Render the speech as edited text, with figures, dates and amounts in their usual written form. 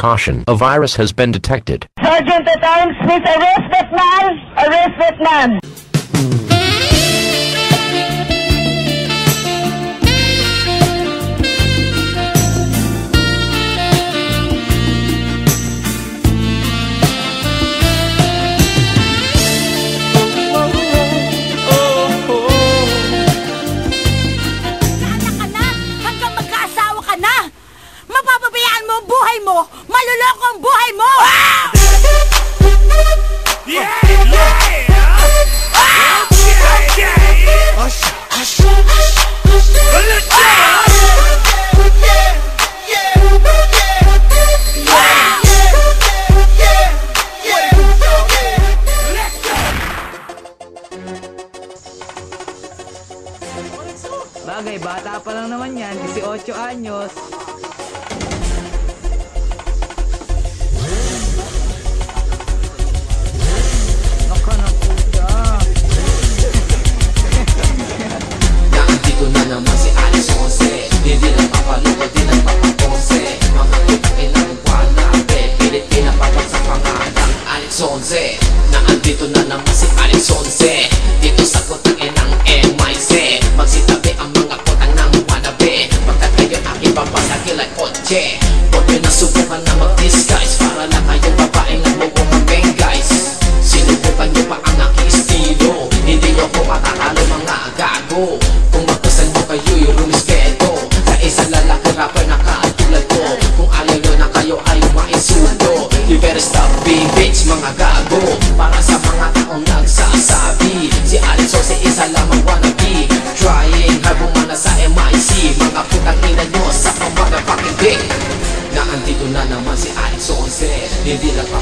Caution, a virus has been detected. Sergeant at arms, please arrest that man! Arrest that man! Maluloko ang buhay mo! Bagay, bata pa lang naman yan, 18 anyos. Naandito na naman si Alex 11. Hindi nagpapaloko, di nagpapaponse. Mga tutangin ng wanabe, pilit pinapapag sa pangalang Alex 11. Naandito na naman si Alex 11. Dito sa kutangin ng MIC. Magsitabi ang mga kutang ng wanabe. Pagkat kayo ang ibabasagin like kotse. Huwag nyo na subukan na mag-disguise. Para lang kayong babaeng nagmumumabeng guys. Sinubukan nyo pa ang aking estilo. Hindi nyo ko matatalo mga gago. Kung magpasan mo kayo'y rumispeto sa isang lalaki rapper na katulad ko. Kung ayaw nyo na kayo ay maisundo. You better stop being bitch mga gago. Para sa mga taong nagsasabi si Alex 11 isa lamang wannabe. Trying hard bumana sa MIC. Mga putang ina nyo sa pamagapaking dick. Naandito na naman si Alex 11. Hindi nagpapaloko.